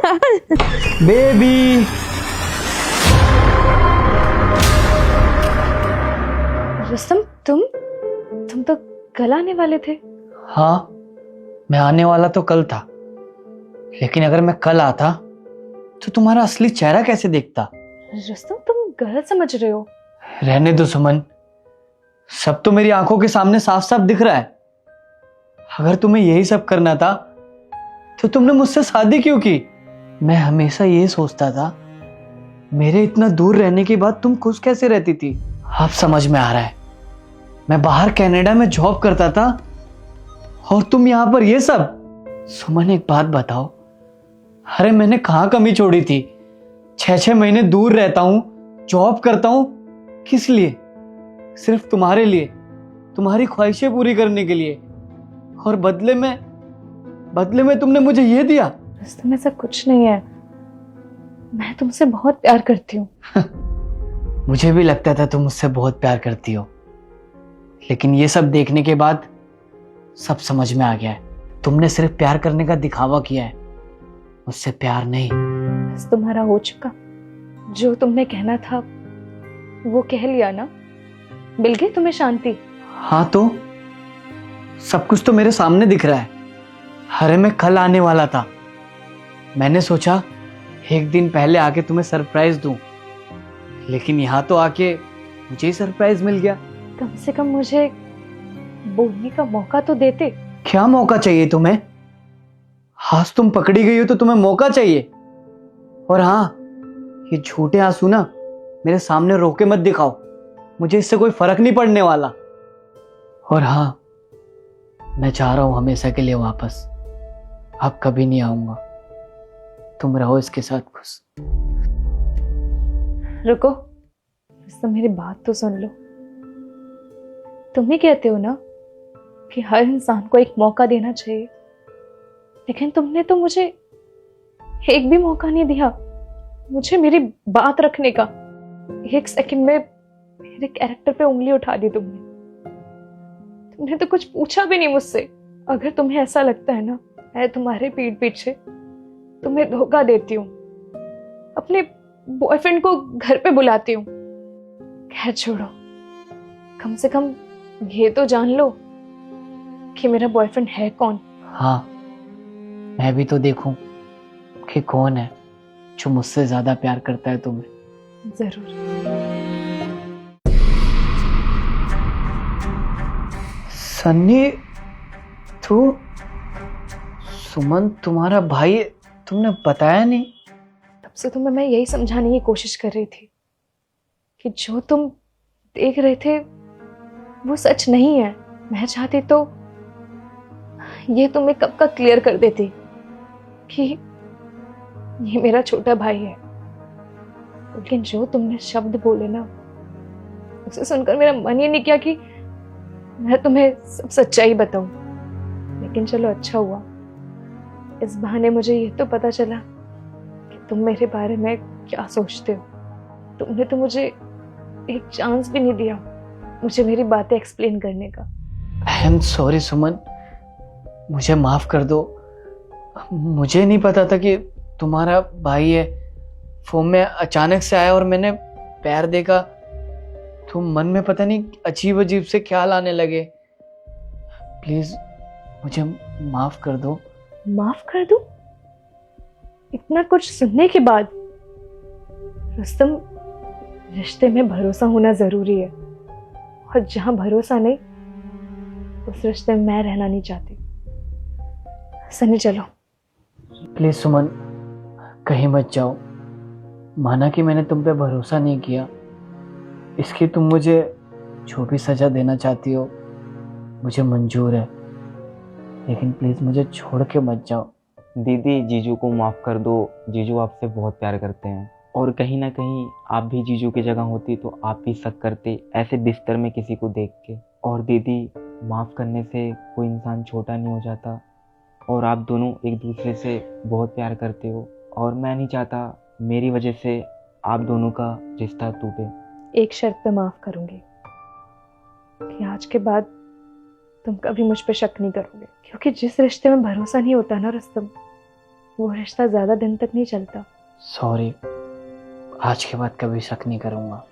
Baby. Rustam, तुम तो कल आने वाले थे। हाँ, मैं आने वाला तो कल था, लेकिन अगर मैं कल आता तो तुम्हारा असली चेहरा कैसे देखता? रुस्तम, तुम गलत समझ रहे हो। रहने दो सुमन, सब तो मेरी आंखों के सामने साफ साफ दिख रहा है। अगर तुम्हें यही सब करना था तो तुमने मुझसे शादी क्यों की? मैं हमेशा ये सोचता था मेरे इतना दूर रहने के बाद तुम खुश कैसे रहती थी। अब समझ में आ रहा है। मैं बाहर कनाडा में जॉब करता था और तुम यहां पर ये सब। सुमन एक बात बताओ, अरे मैंने कहां कमी छोड़ी थी? 6-6 महीने दूर रहता हूं, जॉब करता हूं, किस लिए? सिर्फ तुम्हारे लिए, तुम्हारी ख्वाहिशें पूरी करने के लिए। और बदले में तुमने मुझे ये दिया। रुस्तम, ऐसा कुछ नहीं है। मैं तुमसे बहुत प्यार करती हूँ। मुझे भी लगता था तुम मुझसे बहुत प्यार करती हो, लेकिन ये सब देखने के बाद सब समझ में आ गया है। तुमने सिर्फ प्यार करने का दिखावा किया है, मुझसे प्यार नहीं। बस तुम्हारा हो चुका, जो तुमने कहना था वो कह लिया ना। मिल गई तुम्हें शांति? हाँ तो सब कुछ तो मेरे सामने दिख रहा है। अरे मैं कल आने वाला था, मैंने सोचा एक दिन पहले आके तुम्हें सरप्राइज दूं, लेकिन यहाँ तो आके मुझे ही सरप्राइज मिल गया। कम से कम मुझे बोलने का मौका तो देते। क्या मौका चाहिए तुम्हें? आज तुम पकड़ी गई हो तो तुम्हें मौका चाहिए। और हाँ, ये झूठे आंसू ना मेरे सामने रोके मत दिखाओ, मुझे इससे कोई फर्क नहीं पड़ने वाला। और हाँ, मैं चाह रहा हूं हमेशा के लिए वापस। अब कभी नहीं आऊंगा, तुम रहो इसके साथ खुश। रुको, तो मेरी बात तो सुन लो। तुम ही कहते हो ना कि हर इंसान को एक मौका देना चाहिए, लेकिन तुमने तो मुझे एक भी मौका नहीं दिया मुझे मेरी बात रखने का। एक सेकंड में मेरे कैरेक्टर पे उंगली उठा दी तुमने तो कुछ पूछा भी नहीं मुझसे। अगर तुम्हें ऐसा लगता है ना मैं तुम्हारे पीठ पीछे तुम्हें धोखा देती हूँ, अपने बॉयफ्रेंड को घर पे बुलाती हूँ, खैर छोड़ो, कम से कम ये तो जान लो कि मेरा बॉयफ्रेंड है कौन। हाँ, मैं भी तो देखूं कि कौन है जो मुझसे ज्यादा प्यार करता है तुम्हें। जरूर। सन्नी, तू? सुमन तुम्हारा भाई है, तुमने बताया नहीं? तब से तुम्हें मैं यही समझाने की कोशिश कर रही थी कि जो तुम देख रहे थे वो सच नहीं है। मैं चाहती तो ये तुम्हें कब का क्लियर कर देती कि ये मेरा छोटा भाई है, लेकिन जो तुमने शब्द बोले ना उसे सुनकर मेरा मन ही नहीं किया कि मैं तुम्हें सब सच्चाई बताऊं। लेकिन चलो, अच्छा हुआ, इस बहाने मुझे ये तो पता चला कि तुम मेरे बारे में क्या सोचते हो। तुमने तो मुझे एक चांस भी नहीं दिया मुझे मेरी बातें एक्सप्लेन करने का। आई एम सॉरी सुमन, मुझे माफ कर दो। मुझे नहीं पता था कि तुम्हारा भाई है। फोन में अचानक से आया और मैंने पैर देखा तो मन में पता नहीं अजीब अजीब से ख्याल आने लगे। प्लीज मुझे माफ कर दो। माफ कर दूं? इतना कुछ सुनने के बाद? रुस्तम, रिश्ते में भरोसा होना जरूरी है, और जहां भरोसा नहीं उस रिश्ते में मैं रहना नहीं चाहती। सनी चलो। प्लीज सुमन, कहीं मत जाओ। माना कि मैंने तुम पे भरोसा नहीं किया, इसकी तुम मुझे जो भी सजा देना चाहती हो मुझे मंजूर है, लेकिन प्लीज मुझे छोड़ के मत जाओ। दीदी, जीजू को माफ़ कर दो। जीजू आपसे बहुत प्यार करते हैं, और कहीं ना कहीं आप भी जीजू की जगह होती तो आप भी शक करते ऐसे बिस्तर में किसी को देख के। और दीदी, माफ़ करने से कोई इंसान छोटा नहीं हो जाता, और आप दोनों एक दूसरे से बहुत प्यार करते हो, और मैं नहीं चाहता मेरी वजह से आप दोनों का रिश्ता टूटे। एक शर्त पे माफ करूंगी कि आज के बाद तुम कभी मुझ पे शक नहीं करोगे, क्योंकि जिस रिश्ते में भरोसा नहीं होता ना रुस्तम, वो रिश्ता ज़्यादा दिन तक नहीं चलता। सॉरी, आज के बाद कभी शक नहीं करूँगा।